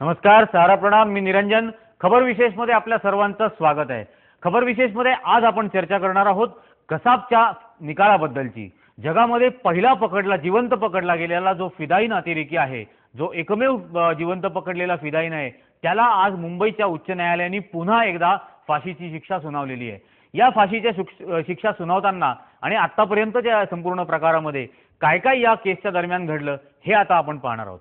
नमस्कार, सारा प्रणाम। मी निरंजन। खबर विशेष मध्ये आपल्या सर्वांचं स्वागत आहे। खबर विशेष मध्ये आज आपण चर्चा करणार आहोत कसाबच्या निकालाबद्दलची। जगामध्ये पहिला जिवंत पकडला गेलेला जो फिदाईन अतिरेकी आहे, जो एकमेव जिवंत पकडलेला फिदाईन आहे, त्याला आज मुंबईच्या उच्च न्यायालयाने पुन्हा एकदा फाशीची शिक्षा सुनावलेली आहे। या फाशीच्या शिक्षा सुनावताना आणि आतापर्यंतच्या संपूर्ण प्रकारामध्ये काय काय या केसच्या दरम्यान घडलं हे आता आपण पाहणार आहोत।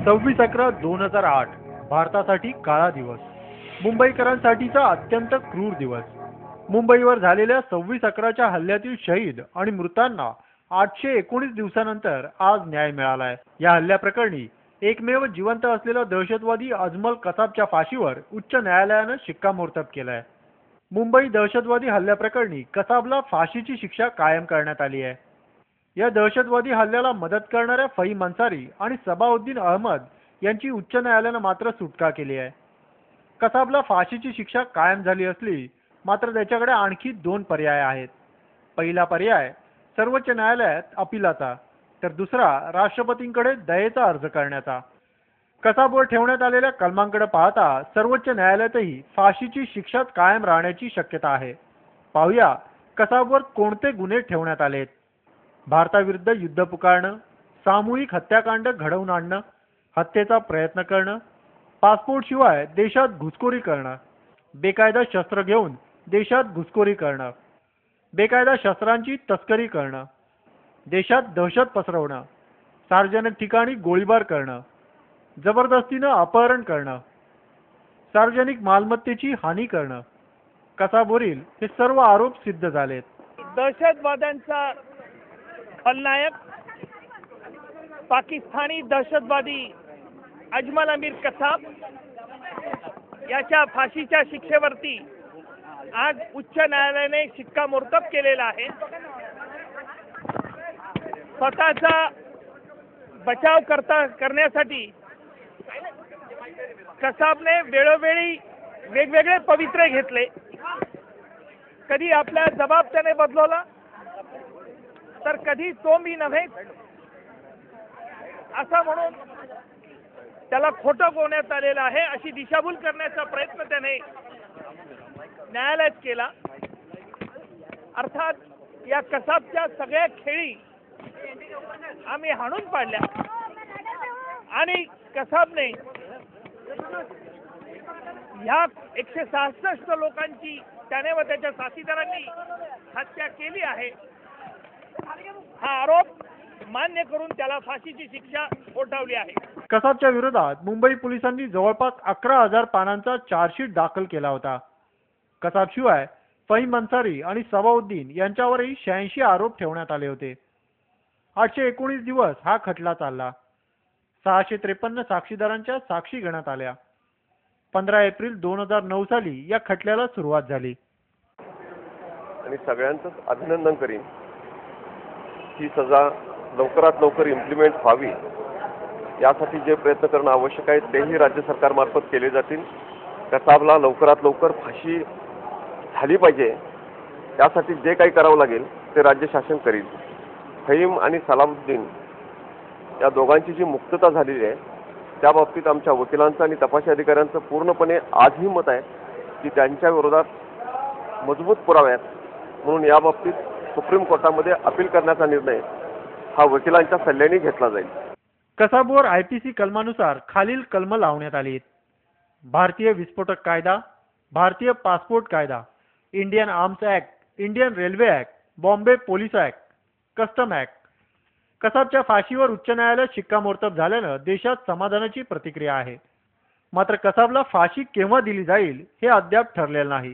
26/11/2008 भारतासाठी काळा दिवस, मुंबईकरांसाठीचा अत्यंत क्रूर दिवस। मुंबईवर झालेल्या 26/11च्या हल्ल्यातील शहीद आणि मृतांना 819 दिवसानंतर आज न्याय मिळालाय। या हल्ल्याप्रकरणी एकमेव जिवंत असलेला दहशतवादी अजमल कसाबच्या फाशीवर उच्च न्यायालयाने शिक्कामोर्तब केलाय। मुंबई दहशतवादी हल्ल्याप्रकरणी कसाबला फाशीची शिक्षा कायम करण्यात आली आहे। या दहशतवादी हल्ल्याला मदत करणाऱ्या फहीम अन्सारी आणि सबाउद्दीन अहमद यांची उच्च न्यायालयाने मात्र सुटका केली आहे। कसाबला फाशीची शिक्षा कायम झाली असली मात्र त्याच्याकडे आणखी 2 पर्याय आहेत। पहिला पर्याय सर्वोच्च न्यायालयात अपीलाचा, तर दुसरा राष्ट्रपतींकडे दयेचा अर्ज करण्याचा। कसाबवर ठेवण्यात आलेल्या कलमांकडे पाहता सर्वोच्च न्यायालयातही फाशीची शिक्षा कायम राहण्याची शक्यता आहे। पाहूया कसाबवर कोणते गुन्हे ठेवण्यात आलेत। भारताविरुद्ध युद्ध पुकारणं, सामूहिक हत्याकांड घडवून आणणं, हत्येचा प्रयत्न करणं, पासपोर्ट शिवाय देशात घुसखोरी करणं, बेकायदा शस्त्र घेऊन देशात घुसखोरी करणं, बेकायदा शस्त्रांची तस्करी करणं, देशात दहशत पसरवणं, सार्वजनिक ठिकाणी गोळीबार करणं, जबरदस्तीनं अपहरण करणं, सार्वजनिक मालमत्तेची हानी करणं। कसाबवरील हे सर्व आरोप सिद्ध झालेत। दहशतवाद्यांचा खलनायक पाकिस्तानी दहशतवादी अजमल अमीर कसाब याच्या फाशीच्या शिक्षेवरती आज उच्च न्यायालयाने शिक्कामोर्तब केलेला आहे। स्वतःचा बचाव करण्यासाठी कसाबने वेळोवेळी वेगवेगळे पवित्रे घेतले। कधी आपला जबाब त्याने बदलवला तर कधी तो मी नव्हे असं म्हणून त्याला खोटं गोवण्यात आलेलं आहे अशी दिशाभूल करण्याचा प्रयत्न त्याने न्यायालयात केला। अर्थात या कसाबच्या सगळ्या खेळी आम्ही हाणून पाडल्या आणि कसाबने ह्या 166 लोकांची त्याने व त्याच्या साथीदारांनी हत्या केली आहे हा आरोप मान्य करून त्याला फाशीची शिक्षा ठोठावली आहे। कसाबच्या विरोधात मुंबई पोलिसांनी जवळपास 11,000 पानांचा चार्जशीट दाखल केला होता। कसाबशिवाय फहीम अन्सारी आणि सबाउद्दीन यांच्यावरही 86 आरोप ठेवण्यात आले होते। 819 दिवस हा खटला चालला। 653 साक्षीदारांच्या साक्षी घेण्यात आल्या। 15 एप्रिल 2009 साली या खटल्याला सुरुवात झाली। आणि सगळ्यांचं अभिनंदन करीन, ही सजा लवकरात लवकर इम्प्लिमेंट व्हावी यासाठी जे प्रयत्न करणं आवश्यक आहे तेही राज्य सरकारमार्फत केले जातील। कसाबला लवकरात लवकर फाशी झाली पाहिजे, यासाठी जे काही करावं लागेल ते राज्य शासन करील। फहीम आणि सलाउद्दीन या दोघांची जी मुक्तता झालेली आहे त्या बाबतीत आमच्या वकिलांचं आणि तपासी अधिकाऱ्यांचं पूर्णपणे आजही मत आहे की त्यांच्या विरोधात मजबूत पुरावे आहेत, म्हणून या बाबतीत सुप्रीम कोर्टामध्ये अपील करण्याचा निर्णय हा वकिलांच्या सल्ल्याने घेतला जाईल। कसाबवर IPC कलमानुसार खालील कलम लावण्यात आली: भारतीय विस्फोटक कायदा, भारतीय पासपोर्ट कायदा, Indian arms act, Indian railway act, Bombay police act, custom act. कसाबच्या फाशीवर उच्च न्यायालयात शिक्कामोर्तब झाल्यानं देशात समाधानाची प्रतिक्रिया आहे। मात्र कसाबला फाशी केव्हा दिली जाईल हे अद्याप ठरलेलं नाही।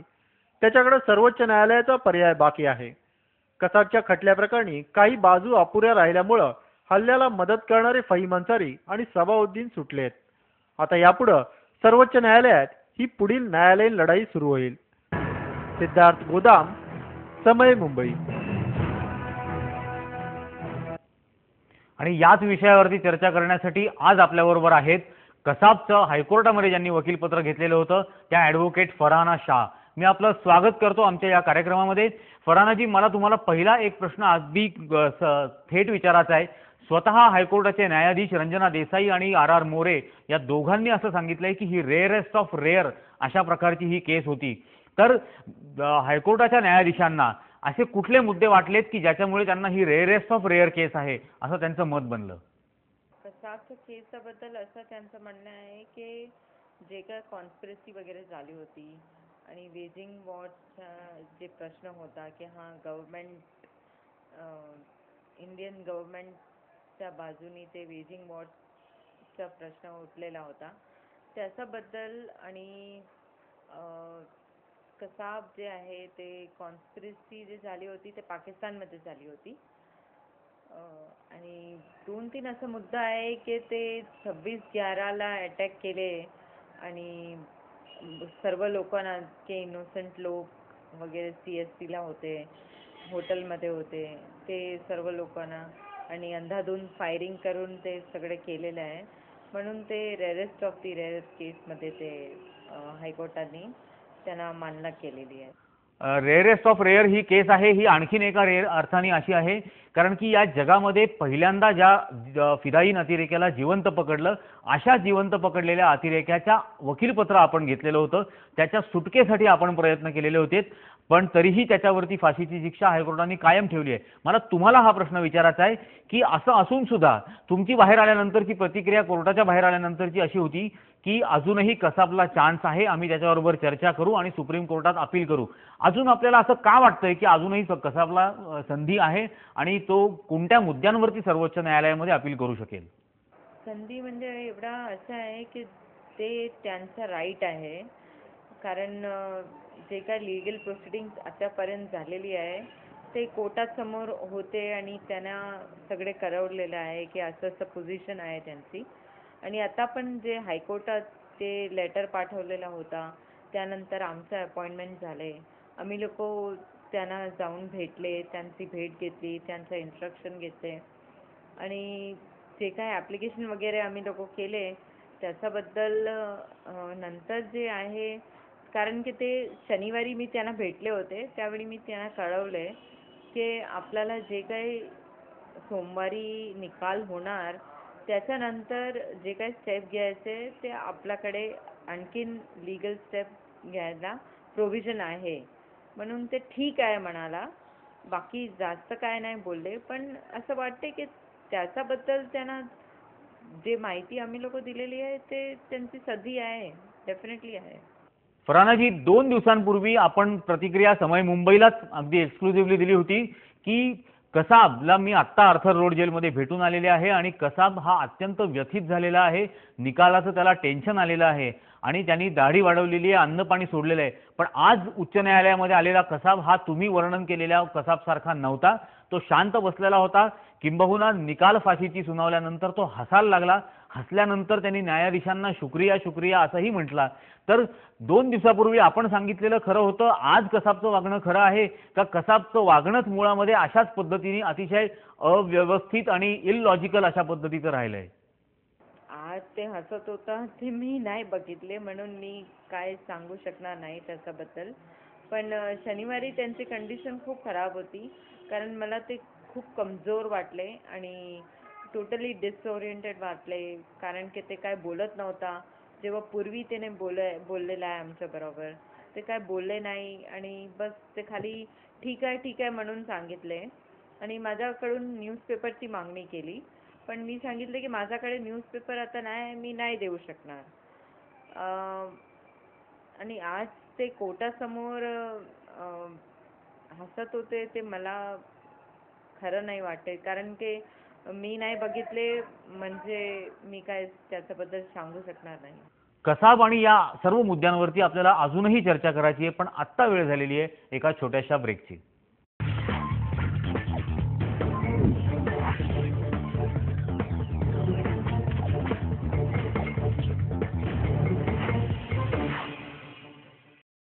त्याच्याकडे सर्वोच्च न्यायालयाचा पर्याय बाकी आहे। कसाबच्या खटल्याप्रकरणी काही बाजू अपुऱ्या राहिल्यामुळे हल्ल्याला मदत करणारे फहीम अन्सारी आणि सबाउद्दीन सुटलेत। आता यापुढे सर्वोच्च न्यायालयात ही पुढील न्यायालयीन लढाई सुरू होईल। सिद्धार्थ गोदाम, समय, मुंबई। आणि याच विषयावरती चर्चा करण्यासाठी आज आपल्याबरोबर आहेत कसाबचं हायकोर्टामध्ये ज्यांनी वकीलपत्र घेतलेलं होतं त्या ॲडव्होकेट फरहाना शाह। मी आपलं स्वागत करतो आमच्या या कार्यक्रमामध्ये. फरहानाजी, मला तुम्हाला पहिला एक प्रश्न अगदी थेट विचारायचा आहे. स्वतः हायकोर्टाचे न्यायाधीश रंजना देसाई आणि आर मोरे या दोघांनी असं सांगितलंय की ही रेअरेस्ट ऑफ रेअर अशा प्रकारची ही केस होती. तर हायकोर्टाच्या न्यायाधीशांना असे कुठले मुद्दे वाटलेत की ज्याच्यामुळे त्यांना ही रेअरेस्ट ऑफ रेअर केस आहे असं त्यांचं मत बनलं? कसाबच्या केसाबद्दल असं त्यांचं म्हणणं आहे की जे काय कॉन्स्पिरसी वगैरे झाली होती आणि वेजिंग वॉरचा जे प्रश्न होता की गव्हर्नमेंट इंडियन गव्हर्नमेंटच्या बाजूनी ते वेजिंग वॉरचा प्रश्न उठलेला होता त्याच्याबद्दल. आणि कसाब जे आहे ते कॉन्स्पिरसी जी झाली होती ते पाकिस्तानमध्ये झाली होती. आणि 2-3 असा मुद्दा आहे की ते 26/11ला अटॅक केले आणि सर्व लोकांना के इनोसेंट लोक वगैरे CSTला होते, हॉटेलमध्ये होते, ते सर्व लोकांना आणि अंधाधुंद फायरिंग करून ते सगळे केलेलं आहे. म्हणून ते रेअरेस्ट ऑफ दी रेअर केसमध्ये ते हायकोर्टाने त्यांना मान्यता केलेली आहे. रेअरेस्ट ऑफ रेअर ही केस आहे, ही आणखीन एका रेअर अर्थाने अशी आहे कारण की या जगामध्ये पहिल्यांदा ज्या फिदाईन अतिरेक्याला जिवंत पकडलं, अशा जिवंत पकडलेल्या अतिरेक्याच्या वकीलपत्र आपण घेतलेलं होतं. त्याच्या सुटकेसाठी आपण प्रयत्न केलेले होते, पण तरीही त्याच्यावरती फाशीची शिक्षा हायकोर्टाने कायम ठेवली आहे. मला तुम्हाला हा प्रश्न विचारायचा आहे की असं असून सुद्धा तुमची बाहेर आल्यानंतरची प्रतिक्रिया, कोर्टाच्या बाहेर आल्यानंतरची अशी होती की अजूनही कसाबला चान्स आहे, आम्ही त्याच्याबरोबर चर्चा करू आणि सुप्रीम कोर्टात अपील करू. अजून आपल्याला असं का वाटतंय की अजूनही कसाबला संधी आहे आणि तो कोणत्या मुद्द्यांवरती सर्वोच्च न्यायालयामध्ये अपील करू शकेल? संधी म्हणजे एवढा असं आहे की ते त्यांचा राईट आहे. कारण जे काय लिगल प्रोसिडिंग्स आतापर्यंत झालेली आहे ते कोर्टासमोर होते आणि त्यांना सगळे कळवलेलं आहे की असं असं पोझिशन आहे त्यांची. आणि आता पण जे हायकोर्टात ते लेटर पाठवलेला होता त्यानंतर आमचं अपॉइंटमेंट झाले. आम्ही लोक त्यांना जाऊन भेटले, त्यांची भेट घेतली, त्यांचं इन्स्ट्रक्शन घेतले आणि जे काय ॲप्लिकेशन वगैरे आम्ही लोक केले त्याच्याबद्दल नंतर जे आहे, कारण की ते शनिवारी मी त्यांना भेटले होते त्यावेळी मी त्यांना कळवले की आपल्याला जे काही सोमवारी निकाल होणार त्याच्यानंतर जे काही स्टेप घ्यायचे ते आपल्याकडे आणखीन लीगल स्टेप घ्यायला प्रोव्हिजन आहे. म्हणून ते ठीक आहे म्हणाला. बाकी जास्त काय नाही बोलले, पण असं वाटते की त्याच्याबद्दल त्यांना जे माहिती आम्ही लोक दिलेली आहे ते त्यांची सदी आहे, डेफिनेटली आहे. फरहानाजी, 2 दिवसांपूर्वी आपण प्रतिक्रिया समय मुंबईलाच अगदी एक्सक्लुझिव्हली दिली होती की कसाबला मी आत्ता आर्थर रोड जेलमध्ये भेटून आलेले आहे आणि कसाब हा अत्यंत व्यथित झालेला आहे, निकालाचं त्याला टेन्शन आलेलं आहे आणि त्यांनी दाढी वाढवलेली आहे, अन्न पाणी सोडलेलं आहे. पण आज उच्च न्यायालयामध्ये आलेला कसाब हा तुम्ही वर्णन केलेल्या कसाबसारखा नव्हता. तो शांत बसलेला होता. किंबहुना निकाल फाशीची सुनावल्यानंतर तो हसायला लागला. हसल्यानंतर त्यांनी न्यायाधीशांना शुक्रिया शुक्रिया असंही म्हटला. तर 2 दिवसापूर्वी आपण सांगितलेलं खरं होतं, आज कसाबचं वागणं खरं आहे का कसाबचं वागणंच मुळामध्ये अशाच पद्धतीने अतिशय अव्यवस्थित आणि इलॉजिकल अशा पद्धतीचं राहिलंय? आज ते हसत होता ते मी नाही बघितले म्हणून मी काय सांगू शकणार नाही त्याच्याबद्दल. पण शनिवारी त्यांची कंडिशन खूप खराब होती कारण मला ते खूप कमजोर वाटले आणि टोटली डिसओरिएंटेड वाटले कारण की ते काय बोलत नव्हता. जेव्हा पूर्वी त्याने बोललेलं आहे आमच्याबरोबर ते काय बोलले नाही आणि बस ते खाली ठीक आहे म्हणून सांगितले. आणि माझ्याकडून न्यूजपेपरची मागणी केली, पण मी सांगितले की माझ्याकडे न्यूजपेपर आता नाही, मी नाही देऊ शकणार. आणि आज ते कोर्टासमोर हसत होते ते मला खरं नाही वाटते कारण की मी नाही बघितले म्हणजे मी काय त्याच्याबद्दल सांगू शकणार नाही. कसाब आणि या सर्व मुद्द्यांवरती आपल्याला अजूनही चर्चा करायची आहे, पण आत्ता वेळ झालेली आहे एका छोट्याशा ब्रेकची.